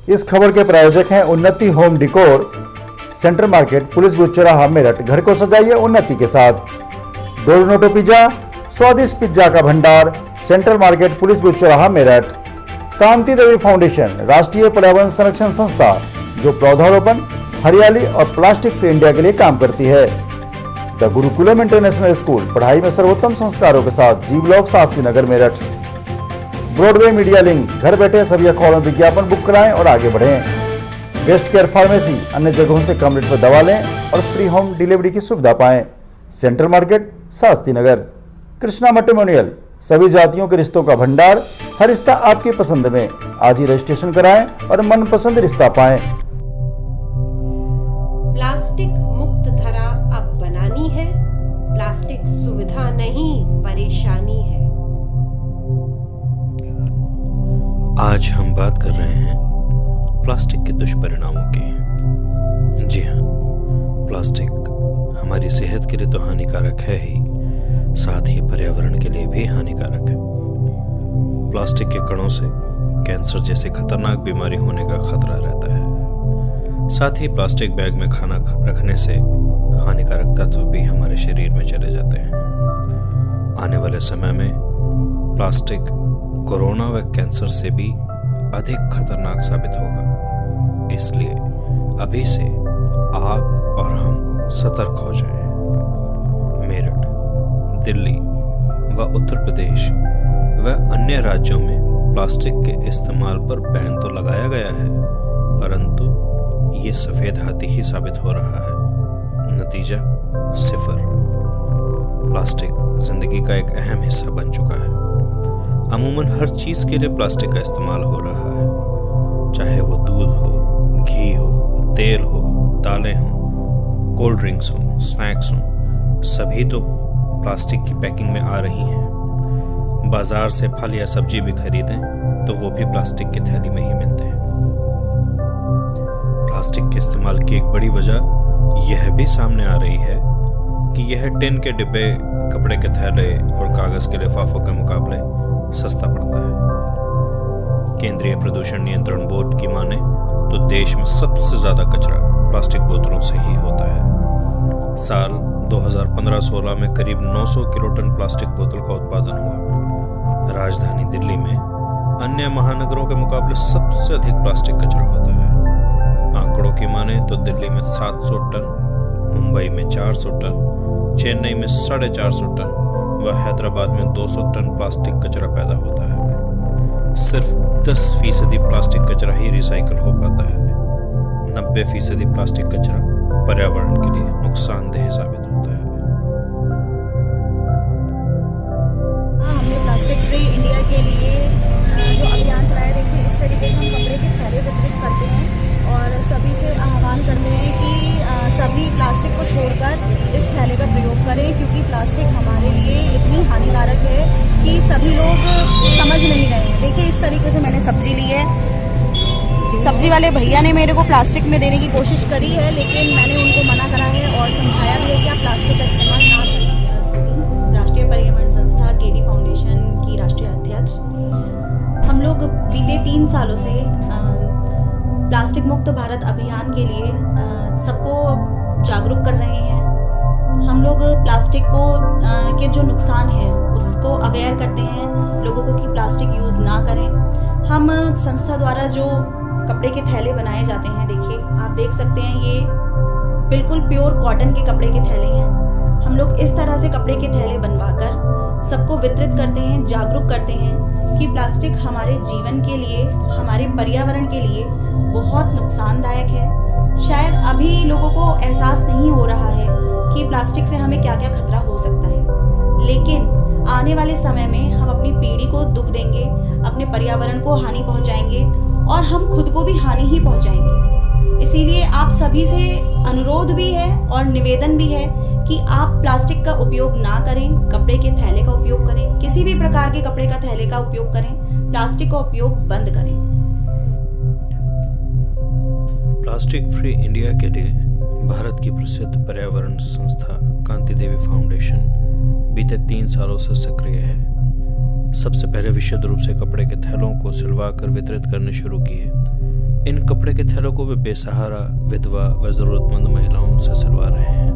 इस खबर के प्रायोजक हैं उन्नति home डिकोर, central market, police booth चौराहा, मेरठ। घर को सजाइए उन्नति के साथ। डोरनोटो पिज्जा, स्वादिष्ट पिज्जा का भंडार, सेंट्रल मार्केट, पुलिस बूथ चौराहा, मेरठ। कांति देवी फाउंडेशन, राष्ट्रीय पर्यावरण संरक्षण संस्था जो पौधारोपण, हरियाली और प्लास्टिक फ्री इंडिया के लिए काम करती है। द गुरुकुलम इंटरनेशनल स्कूल, पढ़ाई में सर्वोत्तम संस्कारों के साथ, जी block, Shastri Nagar, Meerut. Broadway media link, घर बैठे सभी अखबारों में विज्ञापन बुक कराएं और आगे बढ़ें। बेस्ट केयर फार्मेसी, अन्य जगहों से कम रेट पर दवा लें और फ्री होम डिलीवरी की सुविधा पाएं। Central market, Shastri Nagar. Krishna matrimonial, सभी जातियों के रिश्तों का भंडार, हर रिश्ता आपकी पसंद में। आज ही रजिस्ट्रेशन कराएं और मनपसंद रिश्ता पाएं। प्लास्टिक मुक्त धरा अब बनानी है, प्लास्टिक सुविधा नहीं परेशानी है। आज हम बात कर रहे हैं प्लास्टिक के दुष्परिणामों की। जी हाँ, प्लास्टिक हमारी सेहत के लिए तो हानिकारक है ही, साथ ही पर्यावरण के लिए भी हानिकारक है। प्लास्टिक के कणों से कैंसर जैसे खतरनाक बीमारी होने का खतरा रहता है। साथ ही प्लास्टिक बैग में खाना रखने से हानिकारक तत्व भी हमारे शरीर में चले जाते हैं। आने वाले समय में प्लास्टिक कोरोना व कैंसर से भी अधिक खतरनाक साबित होगा। इसलिए अभी से आप और हम सतर्क हो जाएं। मेरठ, दिल्ली व उत्तर प्रदेश व अन्य राज्यों में प्लास्टिक के इस्तेमाल पर बैन तो लगाया गया है, परंतु ये सफेद हाथी ही साबित हो रहा है। नतीजा 0। प्लास्टिक जिंदगी का एक अहम हिस्सा बन चुका है। अमूमन हर चीज के लिए प्लास्टिक का इस्तेमाल हो रहा है, चाहे वो दूध हो, घी हो, तेल हो, दालें हो, कोल्ड ड्रिंक्स हो, स्नैक्स हो, सभी तो प्लास्टिक की पैकिंग में आ रही हैं। बाजार से फल या सब्जी भी खरीदें तो वो भी प्लास्टिक की थैली में ही मिलते हैं। प्लास्टिक के इस्तेमाल की एक बड़ी वजह यह भी सामने आ रही है कि यह टिन के डिब्बे, कपड़े के थैले और कागज के लिफाफों के मुकाबले सस्ता पड़ता है। केंद्रीय प्रदूषण नियंत्रण बोर्ड की माने तो देश में सबसे ज्यादा कचरा प्लास्टिक बोतलों से ही होता है। साल 2015-16 में करीब 900 किलोटन प्लास्टिक बोतल का उत्पादन हुआ। राजधानी दिल्ली में अन्य महानगरों के मुकाबले सबसे अधिक प्लास्टिक कचरा होता है। आंकड़ों की माने तो दिल्ली में 700 टन, मुंबई में 400 टन, चेन्नई में 450 टन व हैदराबाद में 200 टन प्लास्टिक कचरा पैदा होता है। सिर्फ 10% प्लास्टिक कचरा ही रिसाइकल हो पाता है। 90% प्लास्टिक कचरा पर्यावरण के लिए नुकसानदेह साबित होता है। हमने प्लास्टिक फ्री इंडिया के लिए जो अभियान चलाया, देखिए इस तरीके से हम कपड़े के थैले वितरित करते हैं और सभी से आह्वान करते हैं कि सभी प्लास्टिक को छोड़कर इस थैले का प्रयोग करें, क्योंकि प्लास्टिक हमारे लिए इतनी हानिकारक है कि सभी लोग समझ नहीं रहे हैं। देखिए इस तरीके से मैंने सब्जी ली है। सब्जी वाले भैया ने मेरे को प्लास्टिक में देने की कोशिश करी है, लेकिन मैंने उनको मना करा है और समझाया भी है कि आप प्लास्टिक का इस्तेमाल ना करें। राष्ट्रीय पर्यावरण संस्था केडी फाउंडेशन की राष्ट्रीय अध्यक्ष, हम लोग बीते 3 सालों से प्लास्टिक मुक्त भारत अभियान के लिए सबको जागरूक कर रहे हैं। हम लोग प्लास्टिक को के जो नुकसान है उसको अवेयर करते हैं लोगों को कि प्लास्टिक यूज़ ना करें। हम संस्था द्वारा जो कपड़े के थैले बनाए जाते हैं, देखिए आप देख सकते हैं, ये बिल्कुल प्योर कॉटन के कपड़े के थैले हैं। हम लोग इस तरह से कपड़े के थैले बनवाकर सबको वितरित करते हैं, जागरूक करते हैं कि प्लास्टिक हमारे जीवन के लिए, हमारे पर्यावरण के लिए बहुत नुकसानदायक है। शायद अभी लोगों को एहसास नहीं हो रहा है कि प्लास्टिक से हमें क्या क्या खतरा हो सकता है, लेकिन आने वाले समय में हम अपनी पीढ़ी को दुख देंगे, अपने पर्यावरण को हानि पहुंचाएंगे और हम खुद को भी हानि ही पहुंचाएंगे। इसीलिए आप सभी से अनुरोध भी है और निवेदन भी है कि आप प्लास्टिक का उपयोग ना करें, कपड़े के थैले का उपयोग करें, किसी भी प्रकार के कपड़े का थैले का उपयोग करें, प्लास्टिक का उपयोग बंद करें। प्लास्टिक फ्री इंडिया के लिए भारत की प्रसिद्ध पर्यावरण संस्था कांति देवी फाउंडेशन बीते 3 सालों से सक्रिय है। सबसे पहले विशुद्ध रूप से कपड़े के थैलों को सिलवा कर वितरित करने शुरू किए। इन कपड़े के थैलों को वे बेसहारा विधवा व जरूरतमंद महिलाओं से सिलवा रहे हैं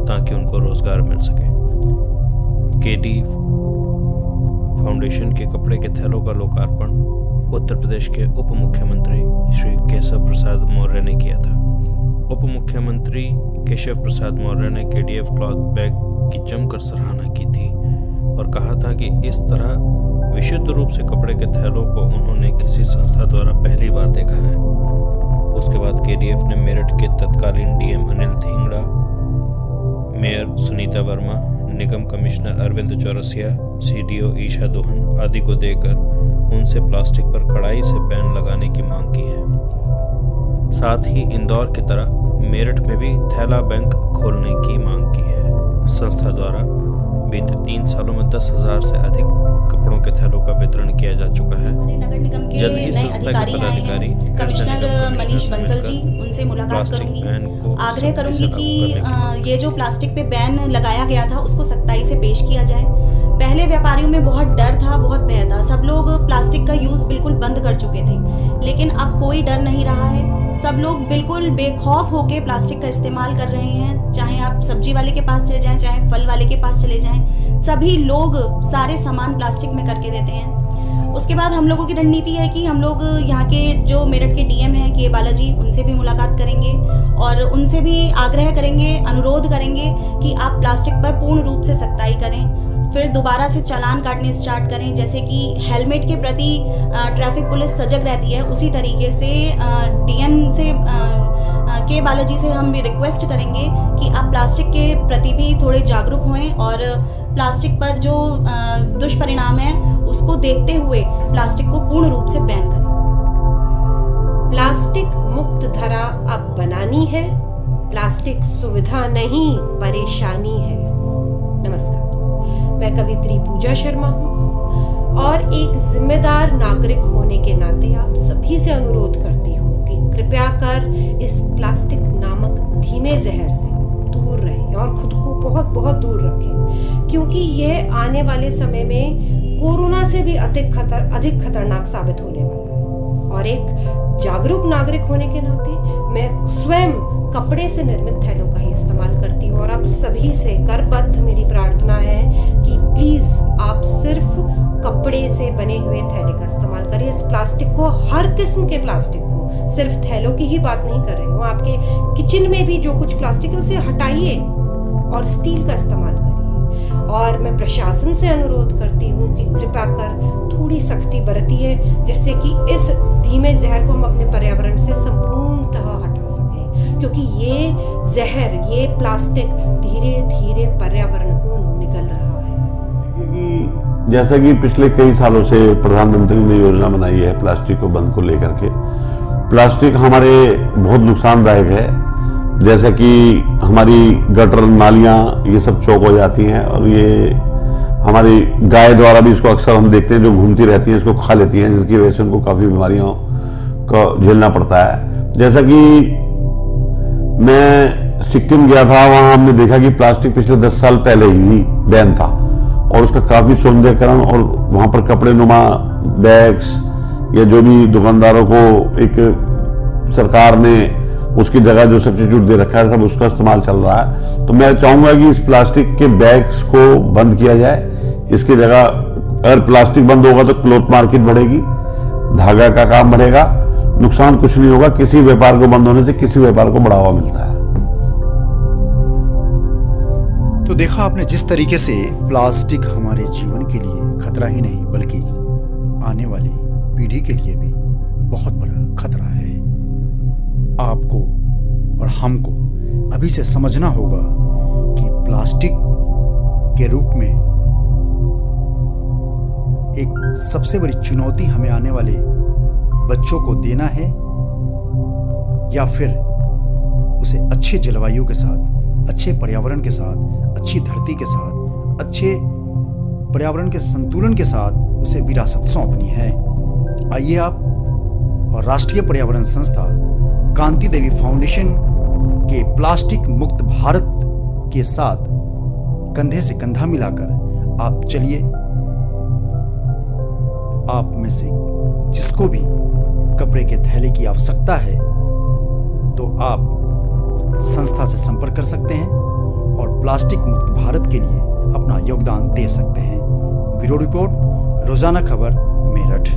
ताकि उनको रोजगार मिल सके। केडी फाउंडेशन के कपड़े के थैलों का लोकार्पण उत्तर प्रदेश के उप मुख्यमंत्री श्री केशव प्रसाद मौर्य ने किया था। उप मुख्यमंत्री केशव प्रसाद मौर्य ने केडीएफ क्लॉथ बैग की जमकर सराहना की थी और कहा था कि इस तरह विशुद्ध रूप से कपड़े के थैलों को उन्होंने किसी संस्था द्वारा पहली बार देखा है। उसके बाद केडीएफ ने मेरठ के तत्कालीन डीएम अनिल धिंगड़ा, मेयर सुनीता वर्मा, निगम कमिश्नर अरविंद चौरसिया, सीडीओ ईशा दोहन आदि को देकर उनसे प्लास्टिक पर कड़ाई से बैन लगाने की मांग की है। साथ ही इंदौर की तरह मेरठ में भी थैला बैंक खोलने की मांग की है। संस्था द्वारा बीते 3 सालों में 10,000 से अधिक कपड़ों के थैलों का वितरण किया जा चुका है। नगर निगम के जल्द ही नए संस्था के पदाधिकारी कमिश्नर मनीष बंसल जी, उनसे मुलाकात करूंगी। आग्रह करूंगी कि ये जो प्लास्टिक पे बैन लगाया गया था उसको सख्ताई से पेश किया जाए। पहले व्यापारियों में बहुत डर था, बहुत भय था, सब लोग प्लास्टिक का यूज बिल्कुल बंद कर चुके थे, लेकिन अब कोई डर नहीं रहा है। सब लोग बिल्कुल बेखौफ होके प्लास्टिक का इस्तेमाल कर रहे हैं। चाहे आप सब्जी वाले के पास चले जाएं, चाहे फल वाले के पास चले जाएं, सभी लोग सारे सामान प्लास्टिक में करके देते हैं। उसके बाद हम लोगों की रणनीति है कि हम लोग यहाँ के जो मेरठ के डीएम हैं के बालाजी, उनसे भी मुलाकात करेंगे और उनसे भी आग्रह करेंगे, अनुरोध करेंगे कि आप प्लास्टिक पर पूर्ण रूप से सख्ताई करें। फिर दोबारा से चालान काटने स्टार्ट करें। जैसे कि हेलमेट के प्रति ट्रैफिक पुलिस सजग रहती है, उसी तरीके से डीएम से के बालाजी से हम भी रिक्वेस्ट करेंगे कि आप प्लास्टिक के प्रति भी थोड़े जागरूक हों और प्लास्टिक पर जो दुष्परिणाम है उसको देखते हुए प्लास्टिक को पूर्ण रूप से बैन करें। प्लास्टिक मुक्त धरा अब बनानी है, प्लास्टिक सुविधा नहीं परेशानी है। नमस्कार, मैं कवित्री पूजा शर्मा हूँ और एक जिम्मेदार नागरिक होने के नाते आप सभी से अनुरोध करती हूँ कि कृपया कर इस प्लास्टिक नामक धीमे जहर से दूर रहें और खुद को बहुत बहुत दूर रखें, क्योंकि यह आने वाले समय में कोरोना से भी अधिक खतरनाक साबित होने वाला है। और एक जागरूक नागरिक होने के नाते मैं स्वयं कपड़े से निर्मित थैलों का ही इस्तेमाल करती हूँ और आप सभी से करबद्ध मेरी प्रार्थना है कि प्लीज आप सिर्फ कपड़े से बने हुए थैले का इस्तेमाल करें। इस प्लास्टिक को, हर किस्म के प्लास्टिक को, सिर्फ थैलों की ही बात नहीं कर रही हूँ, आपके किचन में भी जो कुछ प्लास्टिक है उसे हटाइए और स्टील का इस्तेमाल करिए। और मैं प्रशासन से अनुरोध करती हूँ कि कृपया कर थोड़ी सख्ती बरतिए, जिससे कि इस धीमे जहर को हम अपने पर्यावरण से संपूर्णतः हटा सकें, क्योंकि ये जहर, ये प्लास्टिक धीरे धीरे पर्यावरण को निगल रहा है। जैसा कि पिछले कई सालों से प्रधानमंत्री ने योजना बनाई है प्लास्टिक को बंद को लेकर के। प्लास्टिक हमारे बहुत नुकसानदायक है, जैसे कि हमारी गटर नालियाँ ये सब चौक हो जाती हैं और ये हमारी गाय द्वारा भी इसको अक्सर हम देखते हैं जो घूमती रहती हैं, इसको खा लेती हैं, जिसकी वजह से उनको काफ़ी बीमारियों का झेलना पड़ता है। जैसा कि मैं सिक्किम गया था, वहाँ हमने देखा कि प्लास्टिक पिछले 10 साल पहले ही बैन था और उसका काफ़ी सौंदर्यकरण और वहाँ पर कपड़े नुमा बैग्स या जो भी दुकानदारों को एक सरकार ने उसकी जगह जो सब्स्टिट्यूट दे रखा है सब उसका इस्तेमाल चल रहा है। तो मैं चाहूँगा कि इस प्लास्टिक के बैग्स को बंद किया जाए। इसकी जगह अगर प्लास्टिक बंद होगा तो क्लॉथ मार्केट बढ़ेगी, धागा का काम बढ़ेगा, नुकसान कुछ नहीं होगा। किसी व्यापार को बंद होने से किसी व्यापार को बढ़ावा मिलता है। तो देखा आपने जिस तरीके से प्लास्टिक हमारे जीवन के लिए खतरा ही नहीं बल्कि आने वाली पीढ़ी के लिए भी बहुत बड़ा खतरा है। आपको और हमको अभी से समझना होगा कि प्लास्टिक के रूप में एक सबसे बड़ी चुनौती हमें आने वाले बच्चों को देना है या फिर उसे अच्छे जलवायु के साथ, अच्छे पर्यावरण के साथ, अच्छी धरती के साथ, अच्छे पर्यावरण के संतुलन के साथ उसे विरासत सौंपनी है। आइए आप और राष्ट्रीय पर्यावरण संस्था कांति देवी फाउंडेशन के प्लास्टिक मुक्त भारत के साथ कंधे से कंधा मिलाकर आप चलिए। आप में से जिसको भी कपड़े के थैले की आवश्यकता है तो आप संस्था से संपर्क कर सकते हैं और प्लास्टिक मुक्त भारत के लिए अपना योगदान दे सकते हैं। ब्यूरो रिपोर्ट, रोजाना खबर, मेरठ।